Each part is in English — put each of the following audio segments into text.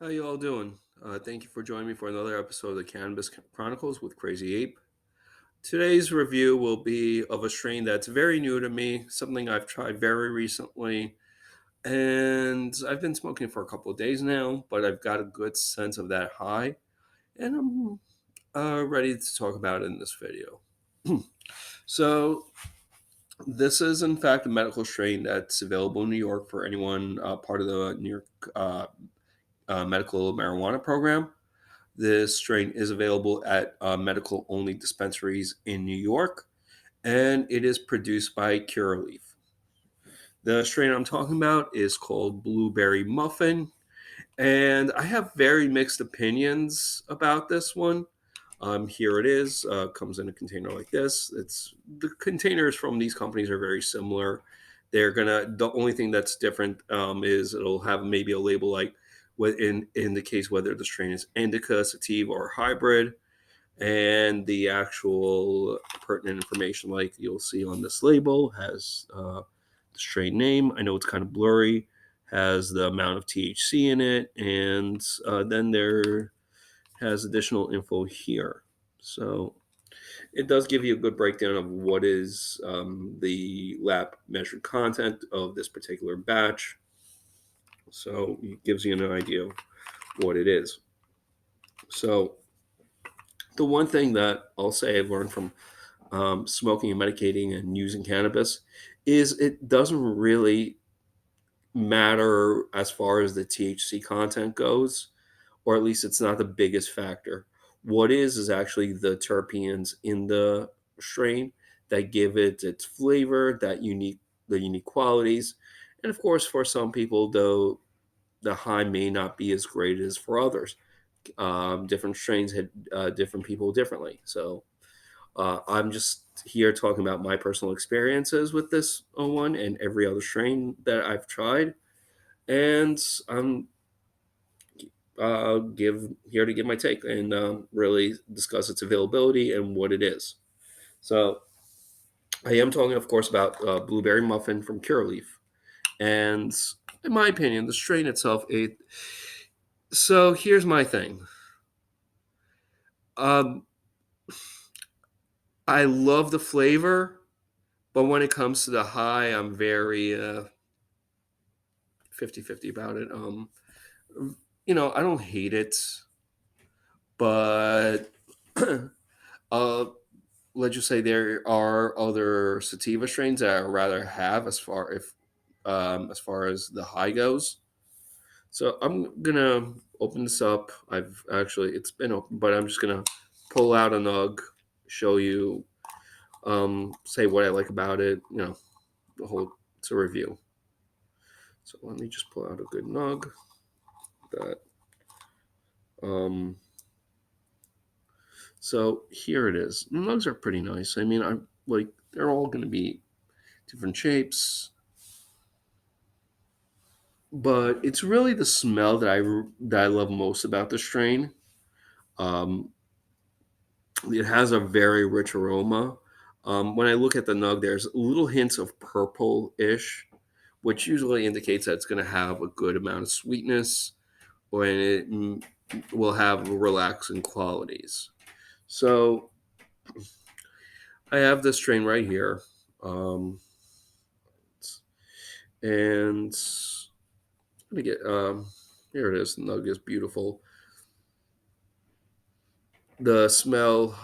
How you all doing? Thank you for joining me for another episode of the Cannabis Chronicles with Crazy Ape. Today's review will be of a strain that's very new to me, something I've tried very recently, and I've been smoking for a couple of days now, but I've got a good sense of that high, and I'm ready to talk about it in this video. So, this is in fact a medical strain that's available in New York for anyone part of the New York medical marijuana program. This strain is available at medical only dispensaries in New York, and it is produced by Curaleaf. The strain I'm talking about is called Blueberry Muffin, and I have very mixed opinions about this one. Here it is. Comes in a container like this. It's the containers from these companies are very similar. They're gonna. The only thing that's different is it'll have maybe a label like what in the case whether the strain is indica, sativa, or hybrid, and the actual pertinent information like you'll see on this label has the strain name. I know it's kind of blurry. Has the amount of THC in it, and then there has additional info here. So it does give you a good breakdown of what is the lab measured content of this particular batch. So it gives you an idea of what it is. So the one thing that I'll say I've learned from smoking and medicating and using cannabis is it doesn't really matter as far as the THC content goes, or at least it's not the biggest factor. What is actually the terpenes in the strain that give it its flavor, the unique qualities, and of course, for some people, though, the high may not be as great as for others. Different strains hit different people differently. So I'm just here talking about my personal experiences with this one and every other strain that I've tried, and I'm give here to give my take and really discuss its availability and what it is. So I am talking, of course, about blueberry muffin from Curaleaf, and in my opinion, the strain itself. So here's my thing. Um, I love the flavor, but when it comes to the high, I'm very 50-50 about it. I don't hate it, but uh, let's just say there are other sativa strains that I rather have as far as the high goes. So I'm gonna open this up. I've actually it's been open, but I'm just gonna pull out a nug, show you, say what I like about it. The whole it's a review. So let me just pull out a good nug that um so here it is. The nugs are pretty nice. I mean, I'm like they're all gonna be different shapes, but it's really the smell that I love most about the strain. Um, it has a very rich aroma. When I look at the nug, there's little hints of purple-ish, which usually indicates that it's going to have a good amount of sweetness, and will have relaxing qualities. So I have this strain right here, um, and let me get here it is. The nug is beautiful. The smell,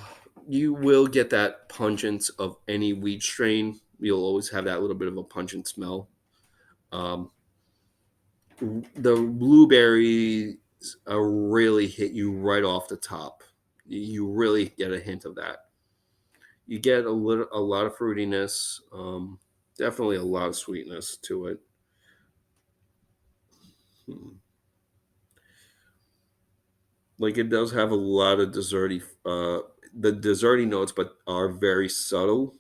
you will get that pungence of any weed strain. You'll always have that little bit of a pungent smell. Um, the blueberries really hit you right off the top. You really get a hint of that. You get a lot of fruitiness, definitely a lot of sweetness to it. Hmm. Like it does have a lot of the desserty notes, but are very subtle.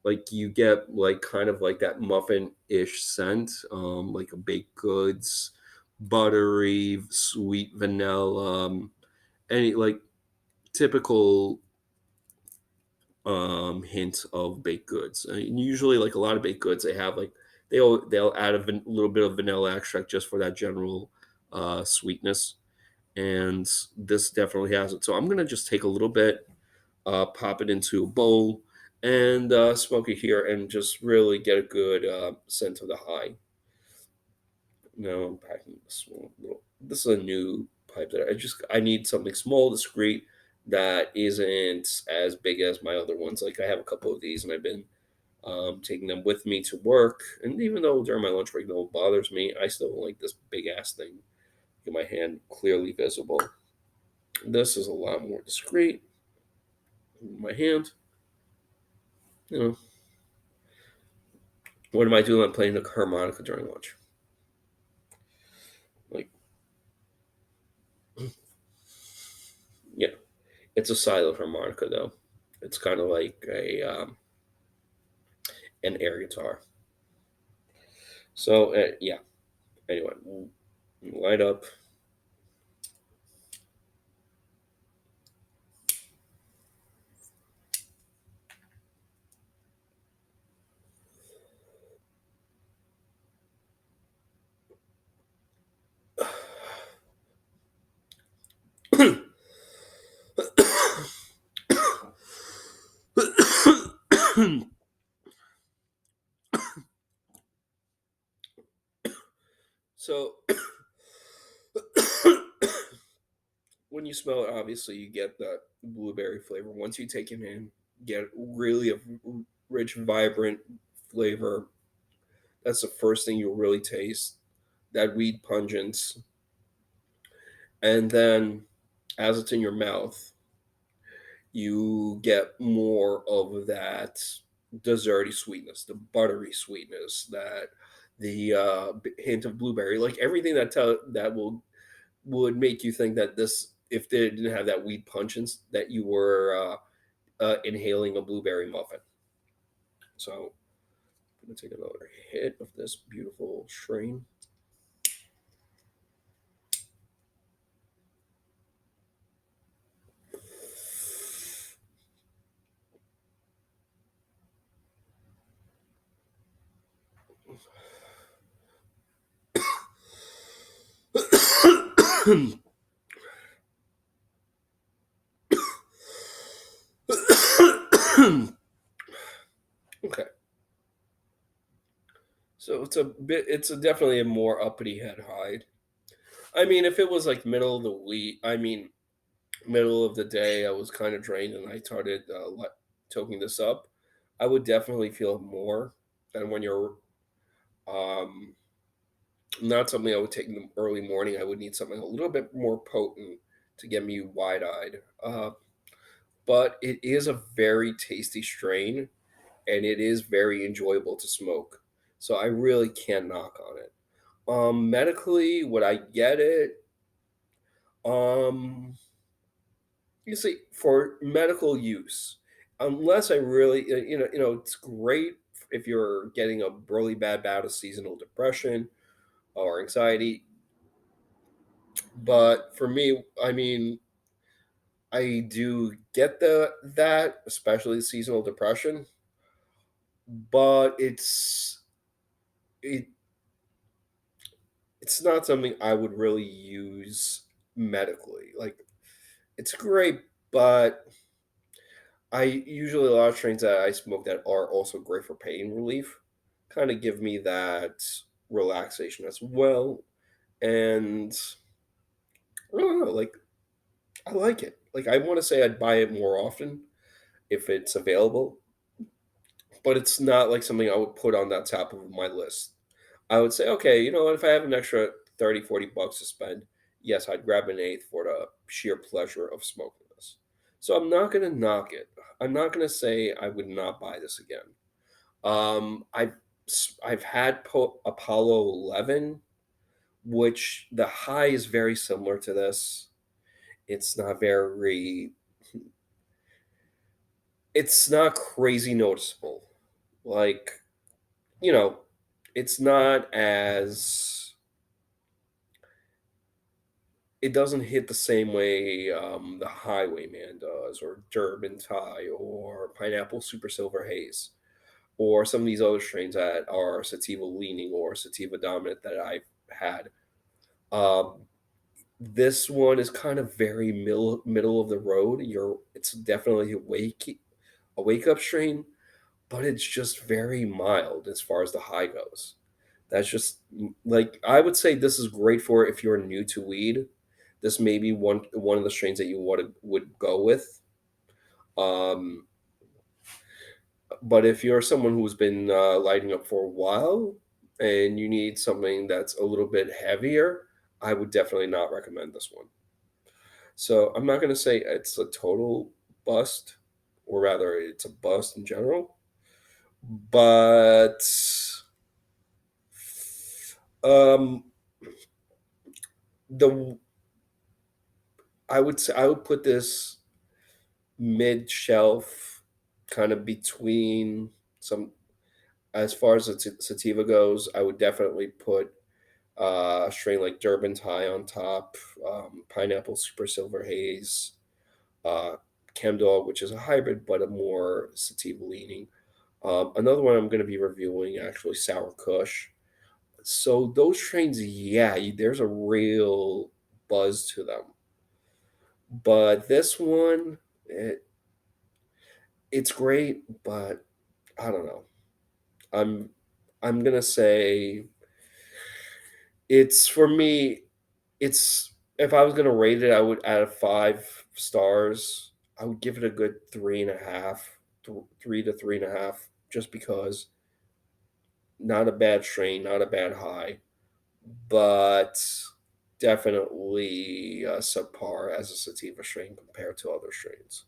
Like you get like kind of like that muffin-ish scent, like a baked goods, buttery, sweet vanilla, any like typical hint of baked goods. And usually, like a lot of baked goods, they have like they'll add a little bit of vanilla extract just for that general sweetness, and this definitely has it. So I'm gonna just take a little bit, pop it into a bowl, and smoke it here, and just really get a good scent of the high. Now I'm packing a small little. This is a new pipe that I need something small, discreet, that isn't as big as my other ones. Like I have a couple of these, and I've been taking them with me to work. And even though during my lunch break no one bothers me, I still don't like this big ass thing in my hand clearly visible. This is a lot more discreet in my hand. You know, what am I doing? I'm playing the harmonica during lunch. Like, yeah, it's a silent harmonica though. It's kind of like a an air guitar. So yeah. Anyway, light up. So when you smell it, obviously you get that blueberry flavor. Once you take it in, get really a rich, vibrant flavor. That's the first thing you'll really taste. That weed pungence, and then as it's in your mouth, you get more of that desserty sweetness, the buttery sweetness, that the hint of blueberry, like everything that will would make you think that this, if they didn't have that weed pungence, that you were inhaling a blueberry muffin. So I'm gonna take another hit of this beautiful strain. Okay, so it's a definitely a more uppity head high. I mean, if it was like middle of the week, I mean, middle of the day, I was kind of drained and I started toking this up, I would definitely feel more than when you're not something I would take in the early morning. I would need something a little bit more potent to get me wide eyed. But it is a very tasty strain and it is very enjoyable to smoke. So I really can't knock on it. Medically, would I get it? Um, You see, for medical use, unless I really, it's great if you're getting a really bad bout of seasonal depression or anxiety. But for me, I mean, I do get that, especially seasonal depression. But it, it's not something I would really use medically. Like it's great, but I usually a lot of strains that I smoke that are also great for pain relief kind of give me that relaxation as well. And I don't know, like I like it. Like I want to say I'd buy it more often if it's available, but it's not like something I would put on that top of my list. I would say, okay, you know what, if I have an extra 30, 40 bucks to spend, yes, I'd grab an eighth for the sheer pleasure of smoking this. So I'm not gonna knock it. I'm not gonna say I would not buy this again. I've I've had Apollo 11, which the high is very similar to this. It's not very, it's not crazy noticeable. Like you know, it's not as, it doesn't hit the same way the Highwayman does, or Durban Thai, or Pineapple Super Silver Haze, or some of these other strains that are sativa leaning or sativa dominant that I've had. This one is kind of very middle of the road. It's definitely a wake up strain, but it's just very mild as far as the high goes. That's just like I would say this is great for if you're new to weed. This may be one of the strains that you would go with. Um, but if you're someone who's been lighting up for a while and you need something that's a little bit heavier, I would definitely not recommend this one. So I'm not going to say it's a total bust, or rather, it's a bust in general. But um, the I would put this mid shelf, kind of between some. As far as the sativa goes, I would definitely put a strain like Durban's High on top, Pineapple Super Silver Haze, uh, Chemdog, which is a hybrid but a more sativa leaning. Another one I'm going to be reviewing actually Sour Kush. So those strains, yeah, there's a real buzz to them. But this one, it's great, but I don't know. I'm I'm gonna say it's for me. It's if I was gonna rate it, I would out of 5 stars, I would give it a good 3.5, 3 to 3.5, just because not a bad strain, not a bad high, but definitely subpar as a sativa strain compared to other strains.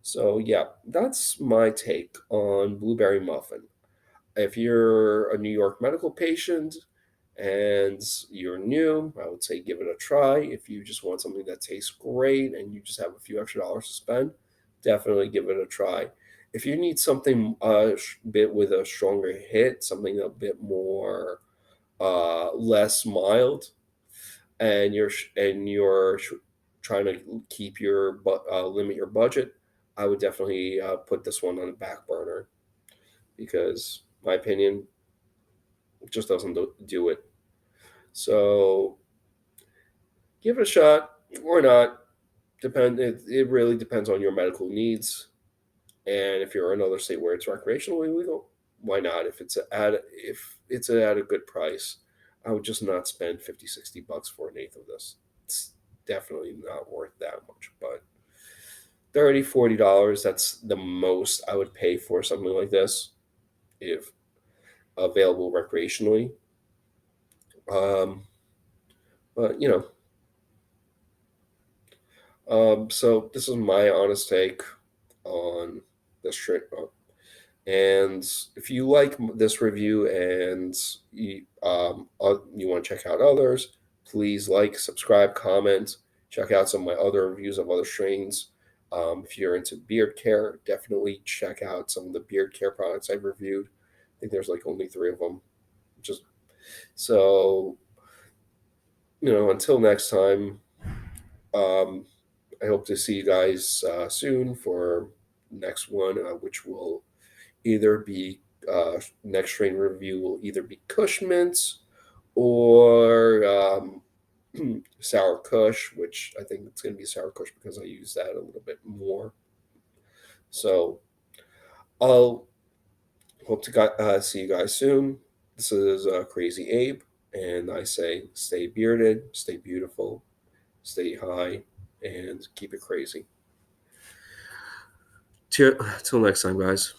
So yeah, that's my take on blueberry muffin. If you're a New York medical patient and you're new, I would say give it a try. If you just want something that tastes great and you just have a few extra dollars to spend, definitely give it a try. If you need something bit with a stronger hit, something a bit more less mild, and you're trying to keep limit your budget, I would definitely put this one on the back burner because, my opinion, it just doesn't do it. So give it a shot or not. It really depends on your medical needs, and if you're in another state where it's recreationally legal, why not? If it's at a good price, I would just not spend 50, $60 for an eighth of this. It's definitely not worth that much, but 30, $40, that's the most I would pay for something like this if available recreationally. Um, but so this is my honest take on this trip. And if you like this review and you want to check out others, please like, subscribe, comment, check out some of my other reviews of other strains. If you're into beard care, definitely check out some of the beard care products I've reviewed. I think there's like only 3 of them. Just so until next time. Um, I hope to see you guys soon for next one, which will either be next strain review will either be Kush Mints or Sour Kush, which I think it's going to be Sour Kush because I use that a little bit more. So I'll hope to see you guys soon. This is Crazy Abe, and I say stay bearded, stay beautiful, stay high, and keep it crazy. Till next time, guys.